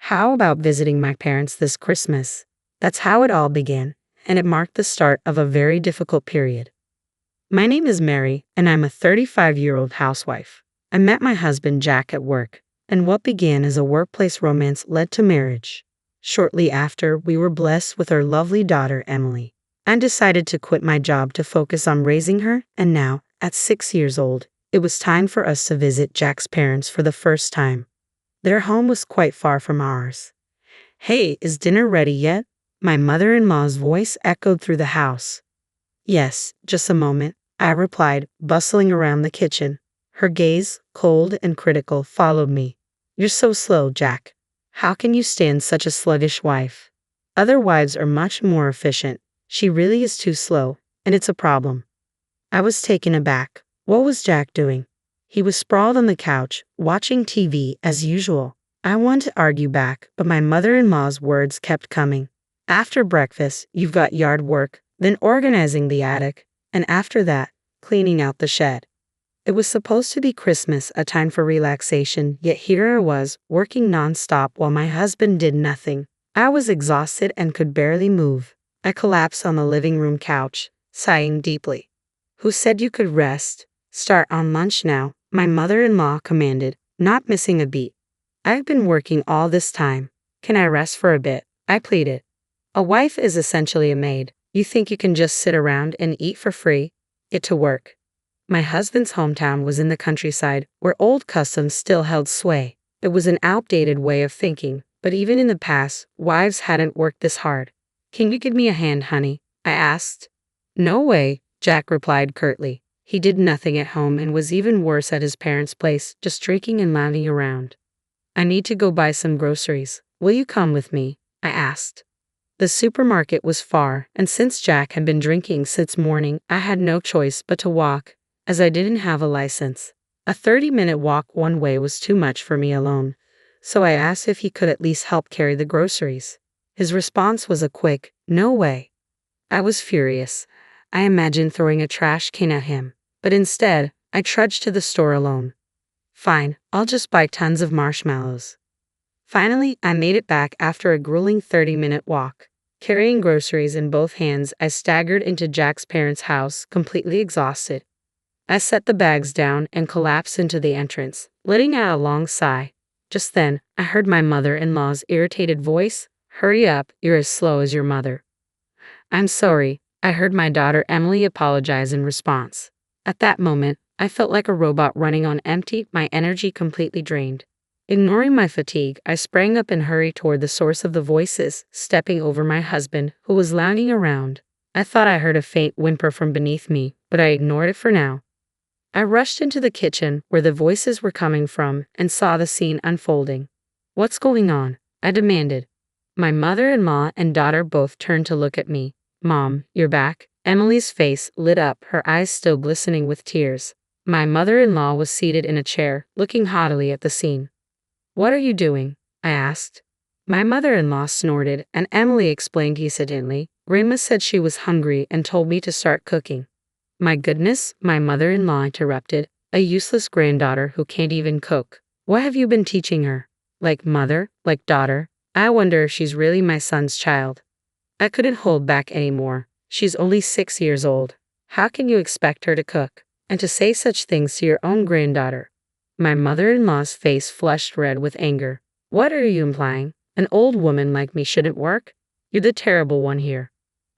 How about visiting my parents this Christmas? That's how it all began, and it marked the start of a very difficult period. My name is Mary, and I'm a 35-year-old housewife. I met my husband Jack at work, and what began as a workplace romance led to marriage. Shortly after, we were blessed with our lovely daughter Emily. I decided to quit my job to focus on raising her, and now, at 6 years old, it was time for us to visit Jack's parents for the first time. Their home was quite far from ours. "Hey, is dinner ready yet?" My mother-in-law's voice echoed through the house. "Yes, just a moment," I replied, bustling around the kitchen. Her gaze, cold and critical, followed me. "You're so slow, Jack. How can you stand such a sluggish wife? Other wives are much more efficient. She really is too slow, and it's a problem." I was taken aback. What was Jack doing? He was sprawled on the couch, watching TV as usual. I wanted to argue back, but my mother-in-law's words kept coming. "After breakfast, you've got yard work, then organizing the attic, and after that, cleaning out the shed." It was supposed to be Christmas, a time for relaxation, yet here I was, working non-stop while my husband did nothing. I was exhausted and could barely move. I collapsed on the living room couch, sighing deeply. "Who said you could rest? Start on lunch now," my mother-in-law commanded, not missing a beat. "I've been working all this time. Can I rest for a bit?" I pleaded. "A wife is essentially a maid. You think you can just sit around and eat for free? Get to work." My husband's hometown was in the countryside, where old customs still held sway. It was an outdated way of thinking, but even in the past, wives hadn't worked this hard. "Can you give me a hand, honey?" I asked. "No way," Jack replied curtly. He did nothing at home and was even worse at his parents' place, just drinking and lounging around. "I need to go buy some groceries. Will you come with me?" I asked. The supermarket was far, and since Jack had been drinking since morning, I had no choice but to walk, as I didn't have a license. A 30-minute walk one way was too much for me alone, so I asked if he could at least help carry the groceries. His response was a quick, "No way." I was furious. I imagined throwing a trash can at him, but instead, I trudged to the store alone. "Fine, I'll just buy tons of marshmallows." Finally, I made it back after a grueling 30-minute walk. Carrying groceries in both hands, I staggered into Jack's parents' house, completely exhausted. I set the bags down and collapsed into the entrance, letting out a long sigh. Just then, I heard my mother-in-law's irritated voice. "Hurry up, you're as slow as your mother." "I'm sorry," I heard my daughter Emily apologize in response. At that moment, I felt like a robot running on empty, my energy completely drained. Ignoring my fatigue, I sprang up and hurried toward the source of the voices, stepping over my husband, who was lounging around. I thought I heard a faint whimper from beneath me, but I ignored it for now. I rushed into the kitchen, where the voices were coming from, and saw the scene unfolding. "What's going on?" I demanded. My mother-in-law and daughter both turned to look at me. "Mom, you're back?" Emily's face lit up, her eyes still glistening with tears. My mother-in-law was seated in a chair, looking haughtily at the scene. "What are you doing?" I asked. My mother-in-law snorted, and Emily explained hesitantly. "Rima said she was hungry and told me to start cooking." "My goodness," my mother-in-law interrupted. "A useless granddaughter who can't even cook. What have you been teaching her? Like mother, like daughter? I wonder if she's really my son's child." I couldn't hold back anymore. She's only 6 years old. How can you expect her to cook? And to say such things to your own granddaughter? My mother-in-law's face flushed red with anger. "What are you implying? An old woman like me shouldn't work? You're the terrible one here.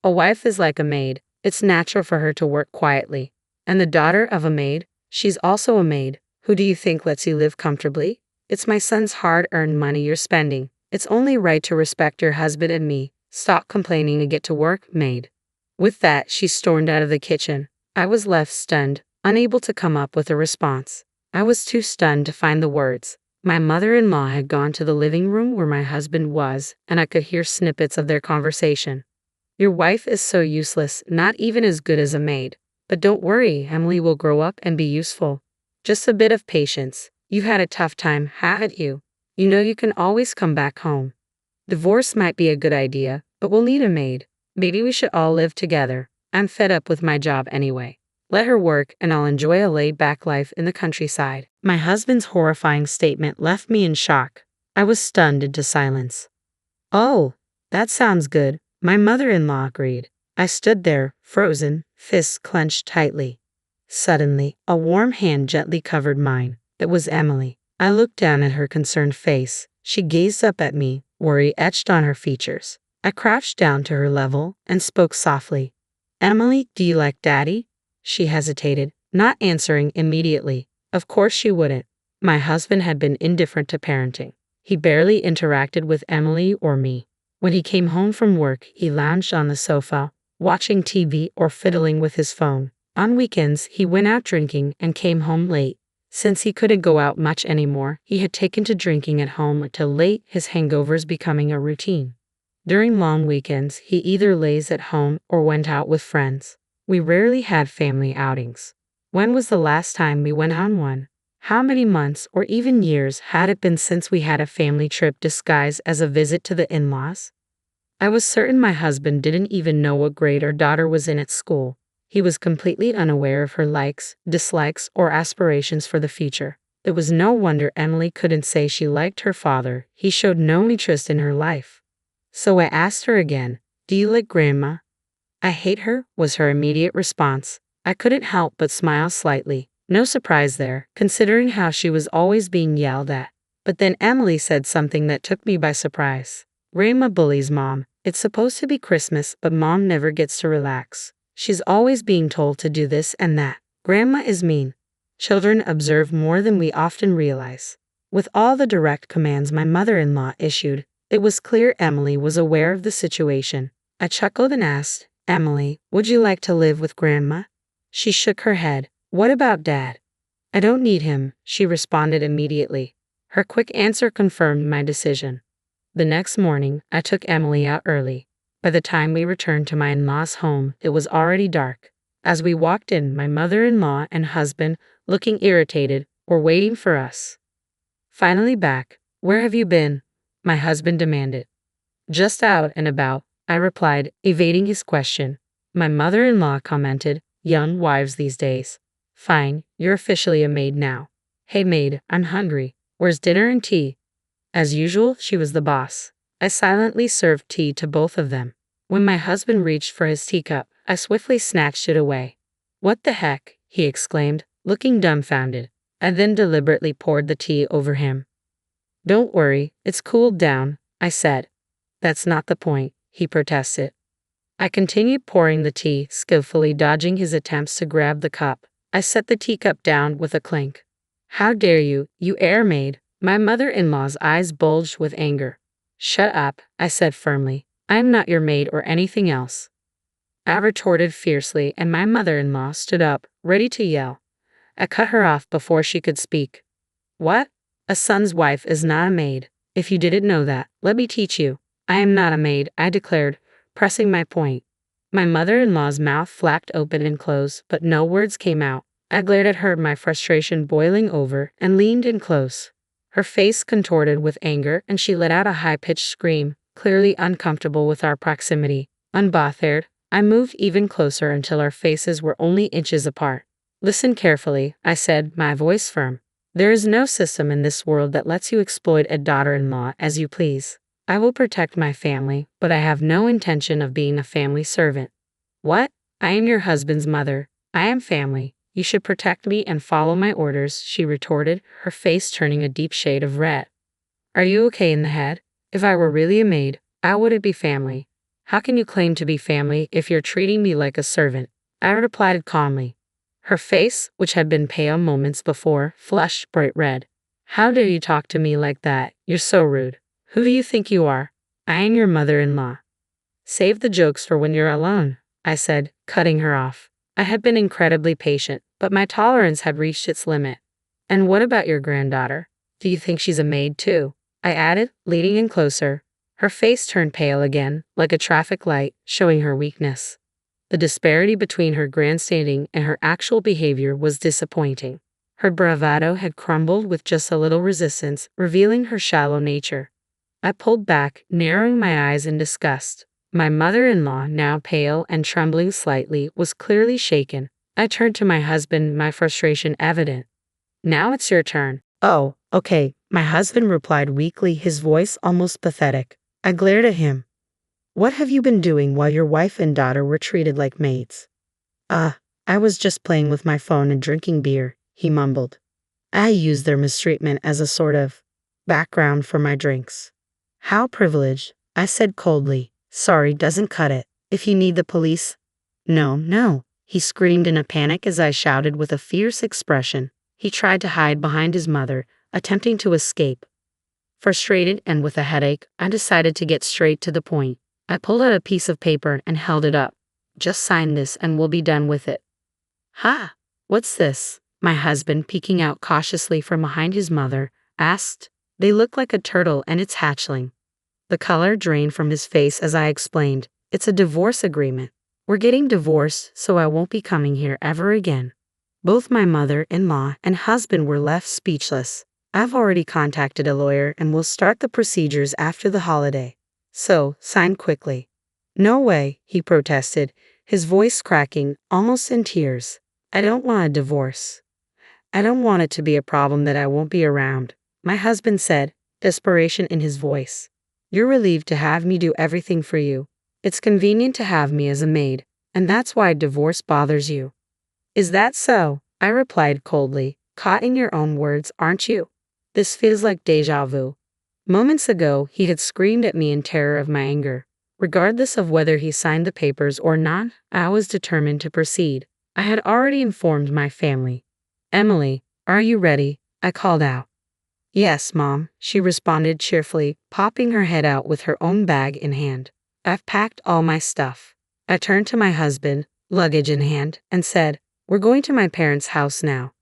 A wife is like a maid. It's natural for her to work quietly. And the daughter of a maid? She's also a maid. Who do you think lets you live comfortably? It's my son's hard-earned money you're spending. It's only right to respect your husband and me. Stop complaining and get to work, maid." With that, she stormed out of the kitchen. I was left stunned, unable to come up with a response. I was too stunned to find the words. My mother-in-law had gone to the living room where my husband was, and I could hear snippets of their conversation. "Your wife is so useless, not even as good as a maid. But don't worry, Emily will grow up and be useful. Just a bit of patience. You've had a tough time, haven't you? You know you can always come back home. Divorce might be a good idea, but we'll need a maid. Maybe we should all live together. I'm fed up with my job anyway. Let her work, and I'll enjoy a laid-back life in the countryside." My husband's horrifying statement left me in shock. I was stunned into silence. Oh, that sounds good, my mother-in-law agreed. I stood there, frozen, fists clenched tightly. Suddenly, a warm hand gently covered mine. It was Emily. I looked down at her concerned face. She gazed up at me, worry etched on her features. I crouched down to her level and spoke softly. Emily, do you like Daddy? She hesitated, not answering immediately. Of course she wouldn't. My husband had been indifferent to parenting. He barely interacted with Emily or me. When he came home from work, he lounged on the sofa, watching TV or fiddling with his phone. On weekends, he went out drinking and came home late. Since he couldn't go out much anymore, he had taken to drinking at home until late, his hangovers becoming a routine. During long weekends, he either lays at home or went out with friends. We rarely had family outings. When was the last time we went on one? How many months or even years had it been since we had a family trip disguised as a visit to the in-laws? I was certain my husband didn't even know what grade our daughter was in at school. He was completely unaware of her likes, dislikes, or aspirations for the future. It was no wonder Emily couldn't say she liked her father. He showed no interest in her life. So I asked her again, "Do you like Grandma?" "I hate her," was her immediate response. I couldn't help but smile slightly. No surprise there, considering how she was always being yelled at. But then Emily said something that took me by surprise. "Grandma bullies Mom. It's supposed to be Christmas, but Mom never gets to relax. She's always being told to do this and that. Grandma is mean." Children observe more than we often realize. With all the direct commands my mother-in-law issued, it was clear Emily was aware of the situation. I chuckled and asked, "Emily, would you like to live with Grandma?" She shook her head. "What about Dad?" "I don't need him," she responded immediately. Her quick answer confirmed my decision. The next morning, I took Emily out early. By the time we returned to my in-law's home, it was already dark. As we walked in, my mother-in-law and husband, looking irritated, were waiting for us. Finally back. "Where have you been?" my husband demanded. "Just out and about," I replied, evading his question. My mother-in-law commented, "Young wives these days." "Fine, you're officially a maid now." "Hey maid, I'm hungry. Where's dinner and tea?" As usual, she was the boss. I silently served tea to both of them. When my husband reached for his teacup, I swiftly snatched it away. "What the heck?" he exclaimed, looking dumbfounded. I then deliberately poured the tea over him. "Don't worry, it's cooled down," I said. "That's not the point," he protested. I continued pouring the tea, skillfully dodging his attempts to grab the cup. I set the teacup down with a clink. "How dare you, you air maid!" My mother-in-law's eyes bulged with anger. "Shut up," I said firmly. "I am not your maid or anything else." I retorted fiercely, and my mother-in-law stood up, ready to yell. I cut her off before she could speak. "What? A son's wife is not a maid. If you didn't know that, let me teach you." "I am not a maid," I declared, pressing my point. My mother-in-law's mouth flapped open and closed, but no words came out. I glared at her, my frustration boiling over, and leaned in close. Her face contorted with anger, and she let out a high-pitched scream, clearly uncomfortable with our proximity. Unbothered, I moved even closer until our faces were only inches apart. "Listen carefully," I said, my voice firm. "There is no system in this world that lets you exploit a daughter-in-law as you please. I will protect my family, but I have no intention of being a family servant." "What? I am your husband's mother. I am family. You should protect me and follow my orders," she retorted, her face turning a deep shade of red. "Are you okay in the head? If I were really a maid, I wouldn't be family. How can you claim to be family if you're treating me like a servant?" I replied calmly. Her face, which had been pale moments before, flushed bright red. "How dare you talk to me like that? You're so rude. Who do you think you are? I am your mother-in-law." "Save the jokes for when you're alone," I said, cutting her off. I had been incredibly patient, but my tolerance had reached its limit. "And what about your granddaughter? Do you think she's a maid too?" I added, leaning in closer. Her face turned pale again, like a traffic light, showing her weakness. The disparity between her grandstanding and her actual behavior was disappointing. Her bravado had crumbled with just a little resistance, revealing her shallow nature. I pulled back, narrowing my eyes in disgust. My mother-in-law, now pale and trembling slightly, was clearly shaken. I turned to my husband, my frustration evident. "Now it's your turn." "Oh, okay, My husband replied weakly, his voice almost pathetic. I glared at him. What have you been doing while your wife and daughter were treated like maids? I was just playing with my phone and drinking beer, he mumbled. I used their mistreatment as a sort of background for my drinks. How privileged, I said coldly. Sorry doesn't cut it. If you need the police. No, no, he screamed in a panic as I shouted with a fierce expression. He tried to hide behind his mother, attempting to escape. Frustrated and with a headache, I decided to get straight to the point. I pulled out a piece of paper and held it up. Just sign this and we'll be done with it. Ha! What's this? My husband, peeking out cautiously from behind his mother, asked. They look like a turtle and its hatchling. The color drained from his face as I explained. It's a divorce agreement. We're getting divorced, so I won't be coming here ever again. Both my mother-in-law and husband were left speechless. I've already contacted a lawyer and will start the procedures after the holiday. So, sign quickly. No way, he protested, his voice cracking, almost in tears. I don't want a divorce. I don't want it to be a problem that I won't be around, my husband said, desperation in his voice. You're relieved to have me do everything for you. It's convenient to have me as a maid, and that's why divorce bothers you. Is that so? I replied coldly, caught in your own words, aren't you? This feels like déjà vu. Moments ago, he had screamed at me in terror of my anger. Regardless of whether he signed the papers or not, I was determined to proceed. I had already informed my family. Emily, are you ready? I called out. Yes, Mom, she responded cheerfully, popping her head out with her own bag in hand. I've packed all my stuff. I turned to my husband, luggage in hand, and said, We're going to my parents' house now.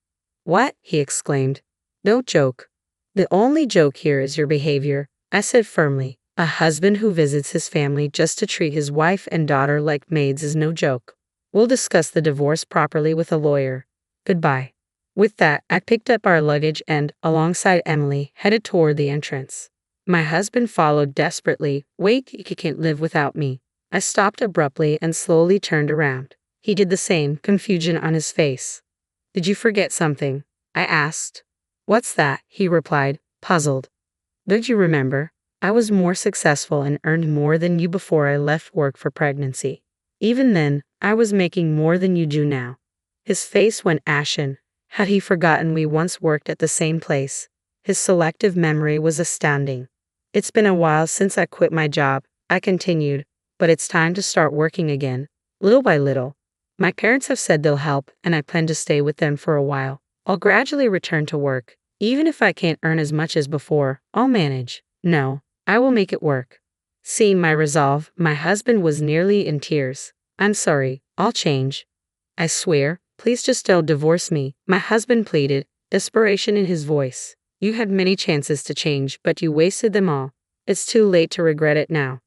What? He exclaimed. Don't joke. The only joke here is your behavior, I said firmly. A husband who visits his family just to treat his wife and daughter like maids is no joke. We'll discuss the divorce properly with a lawyer. Goodbye. With that, I picked up our luggage and, alongside Emily, headed toward the entrance. My husband followed desperately. Wait, you can't live without me. I stopped abruptly and slowly turned around. He did the same, confusion on his face. Did you forget something? I asked. What's that? He replied, puzzled. Don't you remember? I was more successful and earned more than you before I left work for pregnancy. Even then, I was making more than you do now. His face went ashen. Had he forgotten we once worked at the same place? His selective memory was astounding. It's been a while since I quit my job, I continued, but it's time to start working again, little by little. My parents have said they'll help, and I plan to stay with them for a while. I'll gradually return to work. Even if I can't earn as much as before, I'll manage. No, I will make it work. Seeing my resolve, my husband was nearly in tears. I'm sorry, I'll change. I swear, please just don't divorce me, my husband pleaded, desperation in his voice. You had many chances to change, but you wasted them all. It's too late to regret it now.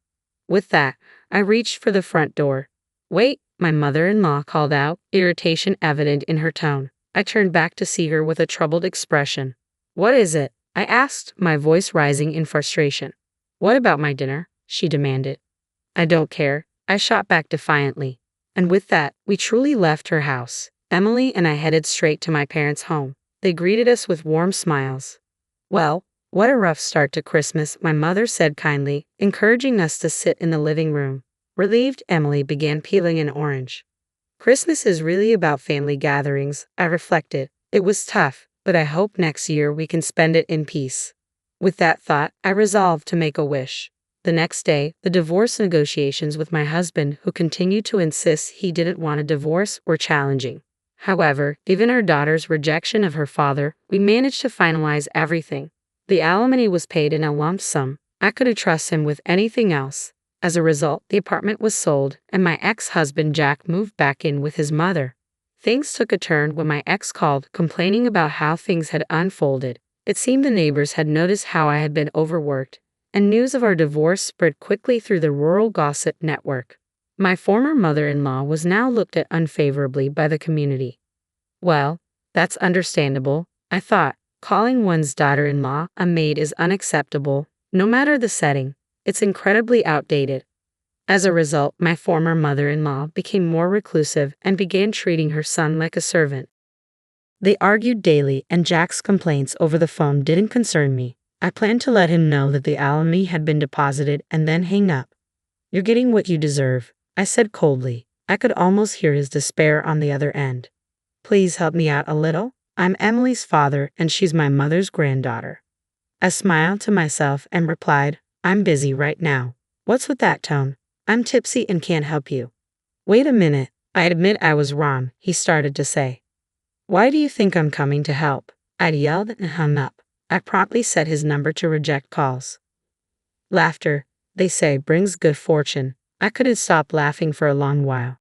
With that, I reached for the front door. Wait, my mother-in-law called out, irritation evident in her tone. I turned back to see her with a troubled expression. What is it? I asked, my voice rising in frustration. What about my dinner? She demanded. I don't care, I shot back defiantly. And with that, we truly left her house. Emily and I headed straight to my parents' home. They greeted us with warm smiles. Well, what a rough start to Christmas, my mother said kindly, encouraging us to sit in the living room. Relieved, Emily began peeling an orange. Christmas is really about family gatherings, I reflected. It was tough, but I hope next year we can spend it in peace. With that thought, I resolved to make a wish. The next day, the divorce negotiations with my husband, who continued to insist he didn't want a divorce, were challenging. However, given our daughter's rejection of her father, we managed to finalize everything. The alimony was paid in a lump sum. I couldn't trust him with anything else. As a result, the apartment was sold, and my ex-husband Jack moved back in with his mother. Things took a turn when my ex called, complaining about how things had unfolded. It seemed the neighbors had noticed how I had been overworked, and news of our divorce spread quickly through the rural gossip network. My former mother-in-law was now looked at unfavorably by the community. Well, that's understandable, I thought. Calling one's daughter-in-law a maid is unacceptable, no matter the setting. It's incredibly outdated. As a result, my former mother-in-law became more reclusive and began treating her son like a servant. They argued daily, and Jack's complaints over the phone didn't concern me. I planned to let him know that the alimony had been deposited and then hang up. "You're getting what you deserve," I said coldly. I could almost hear his despair on the other end. "Please help me out a little. I'm Emily's father and she's my mother's granddaughter." I smiled to myself and replied, "I'm busy right now." "What's with that tone? I'm tipsy and can't help you." "Wait a minute. I admit I was wrong," he started to say. "Why do you think I'm coming to help?" I yelled and hung up. I promptly set his number to reject calls. Laughter, they say, brings good fortune. I couldn't stop laughing for a long while.